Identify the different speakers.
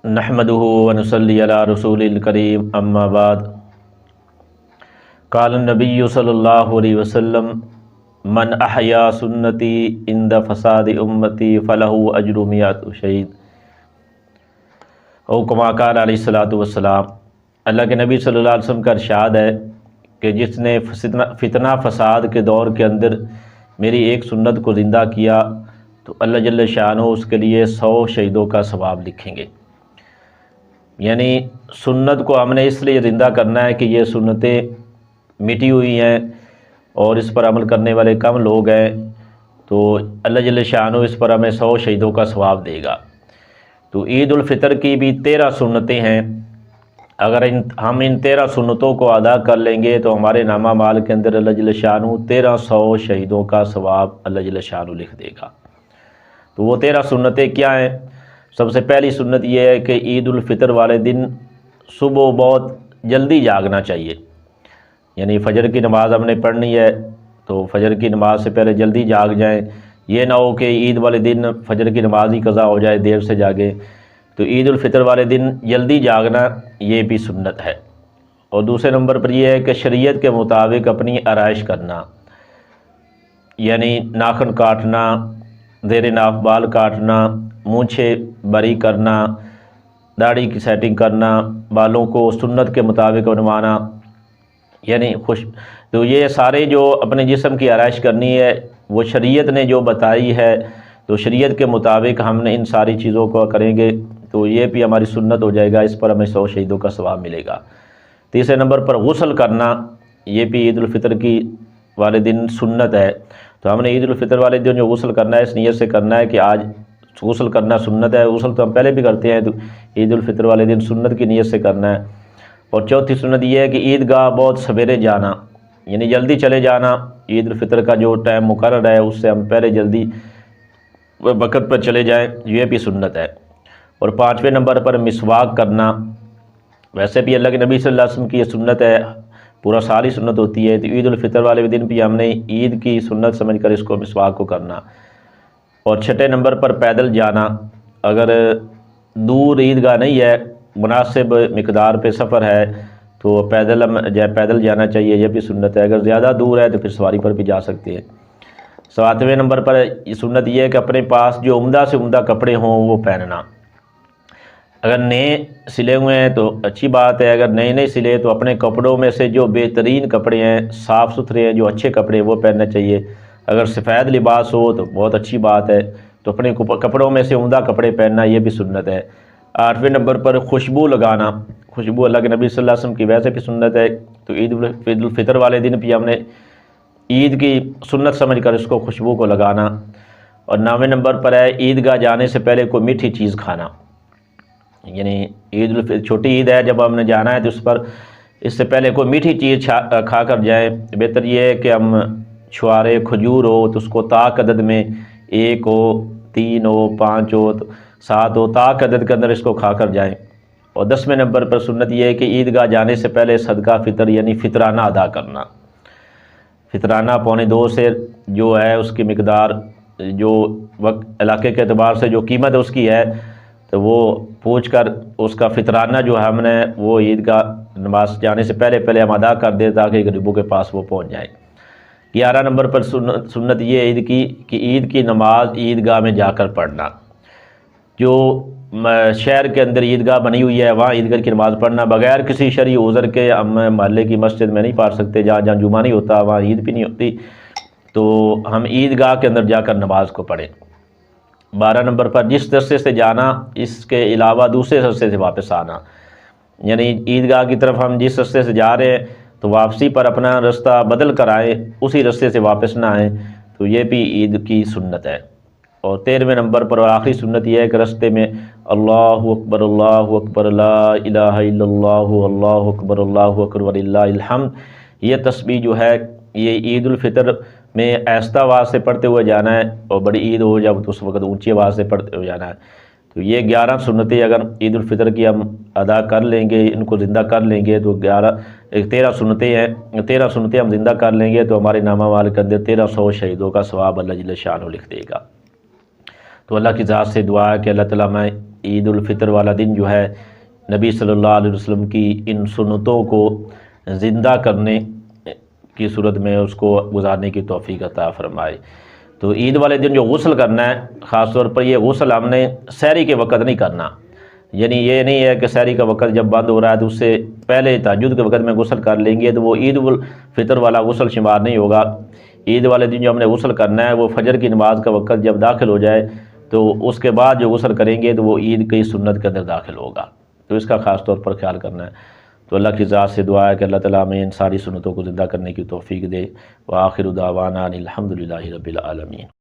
Speaker 1: नहमदुहु व नुसल्ली अला रसूलिल करीम अम्मा बाद। क़ाल नबी सल्लल्लाहु अलैहि वसल्लम मन अहया सुन्नती इंद फसाद उम्मती फ़लहु अज्रु मियतु शहीद। औ कमा क़ाल अलैहिस्सलातु वस्सलाम। अल्लाह के नबी सल्लल्लाहु अलैहि वसल्लम का इरशाद है कि जिसने फितना फसाद के दौर के अंदर मेरी एक सुन्नत को ज़िंदा किया तो अल्लाह जल्ल शानो उसके लिए 100 शहीदों का सवाब लिखेंगे। यानी सुन्नत को हमने इसलिए ज़िंदा करना है कि ये सुन्नतें मिटी हुई हैं और इस पर अमल करने वाले कम लोग हैं, तो अल्लाह जल्ल शानो इस पर हमें 100 शहीदों का सवाब देगा। तो ईद उल फ़ितर की भी 13 सुन्नतें हैं। अगर हम इन 13 सुन्नतों को अदा कर लेंगे तो हमारे नामा माल के अंदर अल्लाह जल्ल शानो 1300 शहीदों का सवाब अल्लाह जल्ल शानो लिख देगा। तो वो 13 सुन्नतें क्या हैं? सबसे पहली सुन्नत ये है कि ईद उल फ़ितर वाले दिन सुबह बहुत जल्दी जागना चाहिए। यानी फ़जर की नमाज़ हमने पढ़नी है तो फ़जर की नमाज़ से पहले जल्दी जाग जाएं। ये ना हो कि ईद वाले दिन फ़जर की नमाज़ ही क़ज़ा हो जाए, देर से जागे। तो ईद उल फ़ितर वाले दिन जल्दी जागना ये भी सुन्नत है। और दूसरे नंबर पर यह है कि शरीयत के मुताबिक अपनी आराइश करना, यानी नाखून काटना, ज़ेर नाफ बाल काटना, मूंछे बरी करना, दाढ़ी की सेटिंग करना, बालों को सुन्नत के मुताबिक बनवाना, यानी तो ये सारे जो अपने जिस्म की आराइश करनी है वो शरीयत ने जो बताई है, तो शरीयत के मुताबिक हमने इन सारी चीज़ों को करेंगे तो ये भी हमारी सुन्नत हो जाएगा। इस पर हमें 100 शहीदों का सवाब मिलेगा। तीसरे नंबर पर गुस्ल करना, ये भी ईद उल फ़ितर की वाले दिन सुन्नत है। तो हमने ईद उल फ़ितर वाले दिन जो गुस्ल करना है इस नीयत से करना है कि आज गुस्ल करना सुन्नत है। गुस्ल तो हम पहले भी करते हैं, तो ईद उल फ़ितर वाले दिन सुन्नत की नीयत से करना है। और चौथी सुन्नत यह है कि ईदगाह बहुत सवेरे जाना, यानी जल्दी चले जाना। ईद उल फ़ितर का जो टाइम मुकर्रर है उससे हम पहले जल्दी वक़्त पर चले जाएं, ये भी सुन्नत है। और पाँचवें नंबर पर मिसवाक करना, वैसे भी अल्लाह के नबी सल्लल्लाहु अलैहि वसल्लम की ये सुन्नत है, पूरा साल ही सुन्नत होती है। तो ईद उल फ़ितर वाले दिन भी हमने ईद की सुन्नत समझ कर इसको मिसवाक को करना। और छठे नंबर पर पैदल जाना, अगर दूर ईदगाह नहीं है, मुनासिब मिकदार पे सफ़र है तो पैदल जाना चाहिए, यह भी सुन्नत है। अगर ज़्यादा दूर है तो फिर सवारी पर भी जा सकते हैं। सातवें नंबर पर सुन्नत यह है कि अपने पास जो उम्दा से उम्दा कपड़े हों वो पहनना। अगर नए सिले हुए हैं तो अच्छी बात है, अगर नए नहीं सिले तो अपने कपड़ों में से जो बेहतरीन कपड़े हैं, साफ़ सुथरे हैं, जो अच्छे कपड़े वो पहनना चाहिए। अगर सफ़ेद लिबास हो तो बहुत अच्छी बात है, तो अपने कपड़ों में से उम्दा कपड़े पहनना ये भी सुन्नत है। आठवें नंबर पर खुशबू लगाना, खुशबू अल्लाह के नबी सल्लल्लाहु अलैहि वसल्लम की वैसे भी सुन्नत है। तो ईद उल फ़ितर वाले दिन भी हमने ईद की सुन्नत समझ कर इसको खुशबू को लगाना। और 9वें नंबर पर है ईदगाह जाने से पहले कोई मीठी चीज़ खाना, यानी छोटी ईद है जब हमने जाना है तो उस पर इससे पहले कोई मीठी चीज़ खा कर जाए। बेहतर ये है कि हम छुआरे खजूर हो तो उसको ताक अदद में 1 हो, 3 हो, 5 हो, 7 हो, ताक अदद के अंदर इसको खा कर जाएँ। और 10वें नंबर पर सुन्नत यह है कि ईदगाह जाने से पहले सदका फ़ितर यानी फ़ितराना अदा करना। फ़ितराना 2.25 से जो है उसकी मिकदार जो वक्त इलाके के अतबार से जो कीमत उसकी है तो वो पूछ कर उसका फ़ितराना जो है हमने वो ईदगाह नमाज जाने से पहले हम अदा कर दें ताकि गरीबों के पास वो पहुंच जाए। 11 नंबर पर सुन्नत ये ईद की कि ईद की नमाज ईदगाह में जाकर पढ़ना। जो शहर के अंदर ईदगाह बनी हुई है वहाँ ईदगाह की नमाज़ पढ़ना, बग़ैर किसी शरई उज़र के हम महल्ले की मस्जिद में नहीं पढ़ सकते, जहाँ जुमा नहीं होता वहाँ ईद भी नहीं होती, तो हम ईदगाह के अंदर जाकर नमाज को पढ़ें। 12 नंबर पर जिस रस्ते से जाना इसके अलावा दूसरे रस्ते से वापस आना, यानी ईदगाह की तरफ हम जिस रस्ते से जा रहे हैं तो वापसी पर अपना रास्ता बदल कर आए, उसी रस्ते से वापस ना आए, तो ये भी ईद की सुन्नत है। और 13वें नंबर पर और आखिरी सुन्नत यह है कि रस्ते में अल्लाहु अकबर ला इलाहा इल्लल्लाहु अल्लाहु अकबर वलिल्लाहिल हम्द, ये तस्बीह जो है ये ईद उल फ़ितर में आहिस्ता आवाज़ से पढ़ते हुए जाना है, और बड़ी ईद हो जब तो उस वक्त ऊंची आवाज़ से पढ़ते हुए जाना है। तो ये 11 सुन्नतें अगर ईद उल फ़ितर की हम अदा कर लेंगे, इनको ज़िंदा कर लेंगे तो 13 सुन्नतें हैं, 13 सुन्नतें हम ज़िंदा कर लेंगे तो हमारे नामा वाल के अंदर 1300 शहीदों का सवाब अल्लाह जल्ल शानो लिख देगा। तो अल्लाह की ज़ात से दुआ है कि अल्लाह ताला हमें عید الفطر والا دن جو ہے نبی صلی اللہ علیہ وسلم کی ان سنتوں کو زندہ کرنے کی صورت میں اس کو گزارنے کی توفیق عطا فرمائے۔ تو عید والے دن جو غسل کرنا ہے، خاص طور پر یہ غسل ہم نے سحری کے وقت نہیں کرنا، یعنی یہ نہیں ہے کہ سحری کا وقت جب بند ہو رہا ہے تو اس سے پہلے تہجد کے وقت میں غسل کر لیں گے تو وہ عید الفطر والا غسل شمار نہیں ہوگا۔ عید والے دن جو ہم نے غسل کرنا ہے وہ فجر کی نماز کا وقت جب داخل ہو جائے تو اس کے بعد جو غسل کریں گے تو وہ عید کی سنت کے اندر داخل ہوگا، تو اس کا خاص طور پر خیال کرنا ہے۔ تو اللہ کی ذات سے دعا ہے کہ اللہ تعالیٰ ہمیں ان ساری سنتوں کو زندہ کرنے کی توفیق دے۔ وآخر دعوانا ان الحمد للہ رب العالمین۔